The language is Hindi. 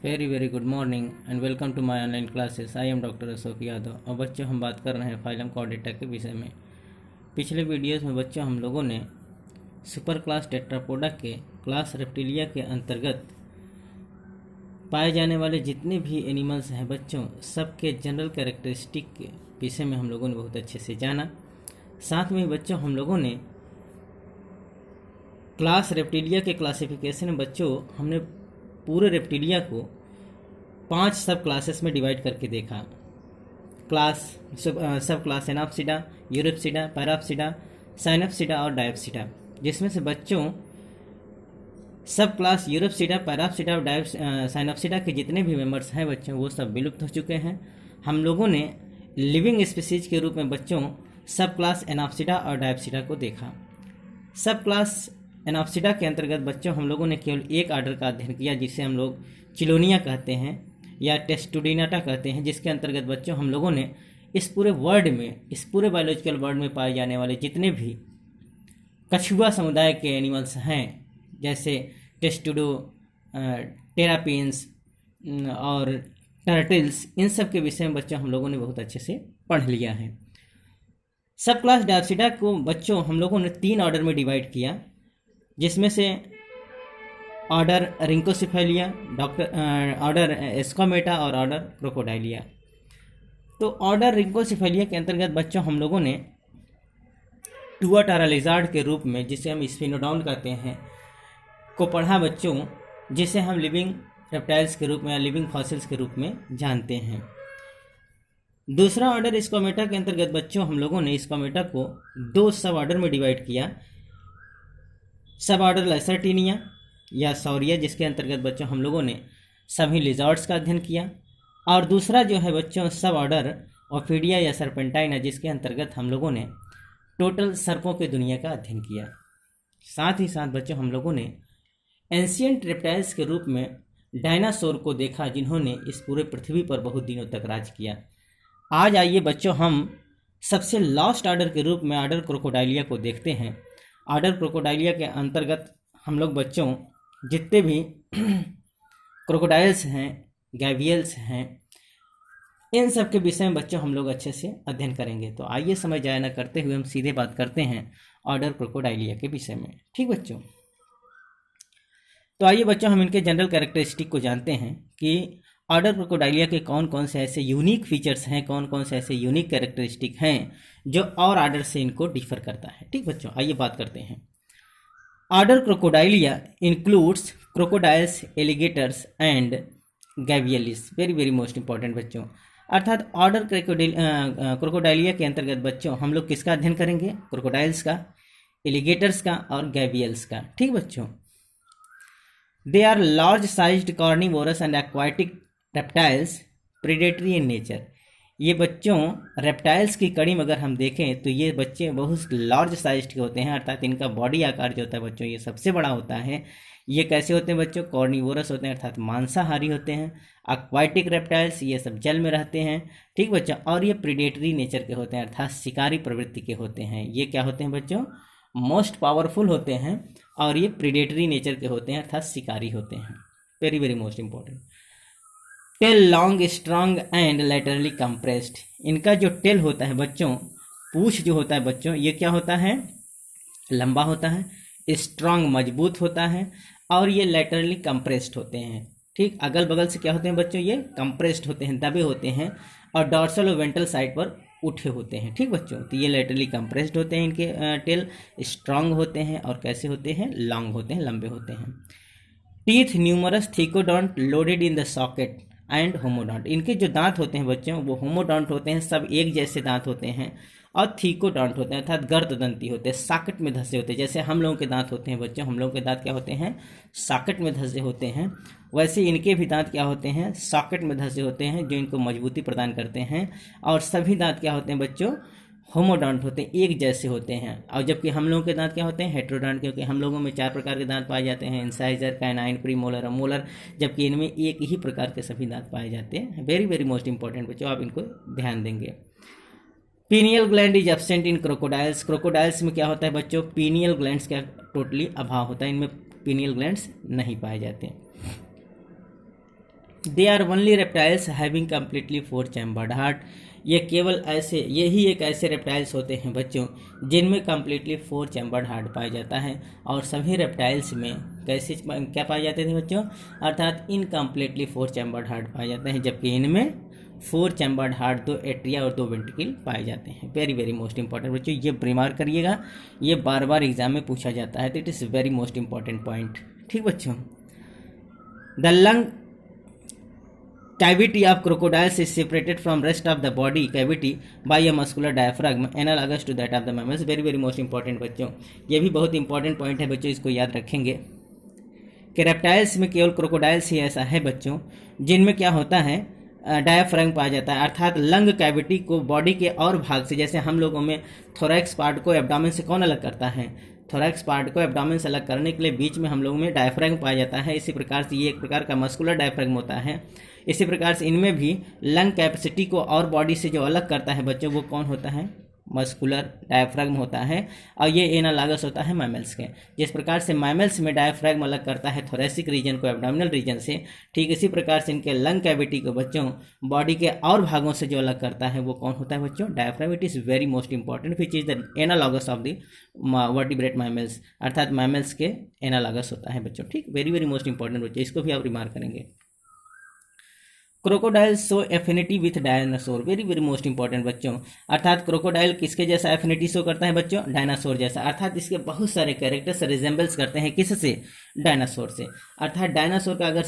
Very good morning and welcome to my online classes. I am doctor Ashok Yadav. और बच्चों, हम बात कर रहे हैं फाइलम कॉर्डेटा के विषय में। पिछले वीडियोस में बच्चों हम लोगों ने सुपर क्लास टेट्रापोडा के क्लास रेप्टिलिया के अंतर्गत पाए जाने वाले जितने भी एनिमल्स हैं बच्चों, सबके जनरल कैरेक्टरिस्टिक के विषय में हम लोगों ने बहुत अच्छे से जाना। साथ में बच्चों हम लोगों ने क्लास रेप्टिलिया के क्लासिफिकेशन में बच्चों हमने पूरे रेप्टिलिया को 5 सब क्लासेस में डिवाइड करके देखा। सब क्लास एनाप्सिडा, यूरिप्सिडा, पैराप्सिडा, साइनप्सिडा और डायप्सिडा, जिसमें से बच्चों सब क्लास यूरिप्सिडा, पैराप्सिडा और साइनप्सिडा के जितने भी मेंबर्स हैं बच्चों, वो सब विलुप्त हो चुके हैं। हम लोगों ने लिविंग स्पीसीज के रूप में बच्चों सब क्लास एनाप्सिडा और डायप्सिडा को देखा। सब क्लास एनाप्सिडा के अंतर्गत बच्चों हम लोगों ने केवल एक आर्डर का अध्ययन किया, जिसे हम लोग चिलोनिया कहते हैं या टेस्टुडिनाटा कहते हैं, जिसके अंतर्गत बच्चों हम लोगों ने इस पूरे वर्ल्ड में, इस पूरे बायोलॉजिकल वर्ल्ड में पाए जाने वाले जितने भी कछुआ समुदाय के एनिमल्स हैं, जैसे टेस्टुडो, टेरापिन्स और टर्टल्स, इन सब के विषय में बच्चों हम लोगों ने बहुत अच्छे से पढ़ लिया है। सब क्लास डायप्सिडा को बच्चों हम लोगों ने 3 ऑर्डर में डिवाइड किया, जिसमें से ऑर्डर रिंकोसिफेलिया, ऑर्डर एस्कोमेटा और ऑर्डर क्रोकोडाइलिया। तो ऑर्डर रिंकोसिफेलिया के अंतर्गत बच्चों हम लोगों ने टुआटारा लिजार्ड के रूप में, जिसे हम स्फिनोडॉन कहते हैं, को पढ़ा बच्चों, जिसे हम लिविंग रेप्टाइल्स के रूप में या लिविंग फॉसिल्स के रूप में जानते हैं। दूसरा ऑर्डर स्कोमेटा के अंतर्गत बच्चों हम लोगों ने स्कोमेटा को 2 सब ऑर्डर में डिवाइड किया। सब ऑर्डर लैसर्टिनिया या सौरिया, जिसके अंतर्गत बच्चों हम लोगों ने सभी लिजॉर्ड्स का अध्ययन किया, और दूसरा जो है बच्चों सब ऑर्डर ऑफिडिया या सर्पेंटाइना, जिसके अंतर्गत हम लोगों ने टोटल सर्पों के दुनिया का अध्ययन किया। साथ ही साथ बच्चों हम लोगों ने एंशियंट रेप्टाइल्स के रूप में डायनासोर को देखा, जिन्होंने इस पूरे पृथ्वी पर बहुत दिनों तक राज किया। आज आइए बच्चों हम सबसे लास्ट ऑर्डर के रूप में ऑर्डर क्रोकोडाइलिया को देखते हैं। ऑर्डर क्रोकोडाइलिया के अंतर्गत हम लोग बच्चों जितने भी क्रोकोडाइल्स हैं, गैवियल्स हैं, इन सब के विषय में बच्चों हम लोग अच्छे से अध्ययन करेंगे। तो आइए समय जाया न करते हुए हम सीधे बात करते हैं ऑर्डर क्रोकोडाइलिया के विषय में। ठीक बच्चों, तो आइए बच्चों हम इनके जनरल कैरेक्टरिस्टिक को जानते हैं कि ऑर्डर क्रोकोडाइलिया के कौन कौन से ऐसे यूनिक फीचर्स हैं, कौन कौन से ऐसे यूनिक कैरेक्टरिस्टिक हैं जो और ऑर्डर से इनको डिफर करता है। ठीक बच्चों, आइए बात करते हैं। Order crocodylia includes crocodiles, alligators and gavialis. Very most important बच्चों, अर्थात ऑर्डर क्रोकोडाइलिया के अंतर्गत बच्चों हम लोग किसका अध्ययन करेंगे? क्रोकोडाइल्स का, एलिगेटर्स का और गैवियल्स का। ठीक बच्चों, they are large sized carnivorous and aquatic reptiles, predatory in nature. ये बच्चों रेप्टाइल्स की कड़ी में अगर हम देखें तो ये बच्चे बहुत लार्ज साइज के होते हैं, अर्थात इनका बॉडी आकार जो होता है बच्चों ये सबसे बड़ा होता है। ये कैसे होते हैं बच्चों? कॉर्निवोरस होते हैं, अर्थात मांसाहारी होते हैं। एक्वाटिक रेप्टाइल्स ये सब जल में रहते हैं। ठीक बच्चों, और ये प्रीडेटरी नेचर के होते हैं, अर्थात शिकारी प्रवृत्ति के होते हैं। ये क्या होते हैं बच्चों? मोस्ट पावरफुल होते हैं और ये प्रीडेटरी नेचर के होते हैं, अर्थात शिकारी होते हैं। Very most important. Tail long, strong and laterally compressed. इनका जो टेल होता है बच्चों, पूंछ जो होता है बच्चों, ये क्या होता है? लंबा होता है, स्ट्रांग मजबूत होता है, और ये लैटरली कंप्रेस्ड होते हैं। ठीक, अगल बगल से क्या होते हैं बच्चों? ये कंप्रेस्ड होते हैं, दबे होते हैं, और डॉर्सल और वेंट्रल साइड पर उठे होते हैं। ठीक बच्चों, तो ये लैटरली कंप्रेस्ड होते हैं, इनके टेल स्ट्रांग होते हैं और कैसे होते हैं? लॉन्ग होते हैं, लंबे होते हैं। Teeth numerous, thecodont loaded in the socket and homodont. इनके जो दांत होते हैं बच्चों वो होमोडोंट होते हैं, सब एक जैसे दांत होते हैं, और थीकोडोंट होते हैं, अर्थात गर्ददंती होते हैं, सॉकेट में धंसे होते हैं। जैसे हम लोगों के दांत होते हैं बच्चों, हम लोगों के दांत क्या होते हैं? सॉकेट में धंसे होते हैं। वैसे इनके भी दांत क्या होते हैं? सॉकेट में धंसे होते हैं, जो इनको मजबूती प्रदान करते हैं। और सभी दांत क्या होते हैं बच्चों? होमोडोंट होते हैं, एक जैसे होते हैं। और जबकि हम लोगों के दांत क्या होते हैं? हेट्रोडोंट, क्योंकि हम लोगों में 4 प्रकार के दांत पाए जाते हैं, इंसाइजर, कैनाइन, प्रीमोलर और मोलर, जबकि इनमें एक ही प्रकार के सभी दांत पाए जाते हैं। वेरी मोस्ट इंपॉर्टेंट बच्चों, आप इनको ध्यान देंगे। Pineal gland is absent in crocodiles. Crocodiles में क्या होता है बच्चों? पीनियल ग्लैंड्स का टोटली अभाव होता है, इनमें पीनियल ग्लैंड्स नहीं पाए जाते। They are only reptiles having completely 4 chambered heart. ये केवल ऐसे, यही एक ऐसे रेप्टाइल्स होते हैं बच्चों जिनमें कम्प्लीटली 4 चैम्बर्ड हार्ट पाया जाता है। और सभी रेप्टाइल्स में कैसे क्या पाए जाते थे बच्चों, अर्थात इनकम्प्लीटली 4 चैम्बर्ड हार्ट पाए जाते हैं, जबकि इनमें 4 चैम्बर्ड हार्ट, 2 एट्रिया और 2 वेंट्रिकल पाए जाते हैं। वेरी वेरी मोस्ट इंपॉर्टेंट बच्चों, ये रिमार्क करिएगा, ये बार बार एग्जाम में पूछा जाता है, तो it is very most important point. ठीक बच्चों, the lung cavity of crocodiles is separated from rest of the body cavity by a muscular diaphragm analogous to that of the mammals। Very very most important बच्चों, ये भी बहुत इंपॉर्टेंट पॉइंट है बच्चों, इसको याद रखेंगे कि रेप्टाइल्स में केवल क्रोकोडाइल्स ही ऐसा है बच्चों जिनमें क्या होता है, डायाफ्राम पाया जाता है, अर्थात लंग कैविटी को बॉडी के और भाग से, जैसे हम लोगों में थोरैक्स पार्ट को एब्डोमेन से कौन अलग करता है, थोरैक्स पार्ट को एब्डोमेन से अलग करने के लिए बीच में हम लोगों में डायफ्राम पाया जाता है। इसी प्रकार से ये एक प्रकार का मस्कुलर डायफ्राम होता है। इसी प्रकार से इनमें भी लंग कैपेसिटी को और बॉडी से जो अलग करता है बच्चों, वो कौन होता है, मस्कुलर डायफ्राम होता है। और ये एनालॉगस होता है मैमल्स के। जिस प्रकार से मैमल्स में डायफ्राम अलग करता है थोरेसिक रीजन को एब्डोमिनल रीजन से, ठीक इसी प्रकार से इनके लंग कैविटी को बच्चों बॉडी के और भागों से जो अलग करता है वो कौन होता है बच्चों, diaphragm. It is very most important which is the analogous of the vertebrate mammals, अर्थात मैमल्स के एनालॉगस होता है बच्चों। ठीक, वेरी वेरी मोस्ट इंपॉर्टेंट बच्चों, इसको भी आप रिमार्क करेंगे। Crocodile show affinity with dinosaur, very very most important बच्चों, अर्थात क्रोकोडाइल किसके जैसा एफिनिटी शो करता है बच्चों, डायनासोर जैसा, अर्थात इसके बहुत सारे कैरेक्टर्स रिजेंबल्स करते हैं किससे, डायनासोर से। अर्थात डायनासोर का अगर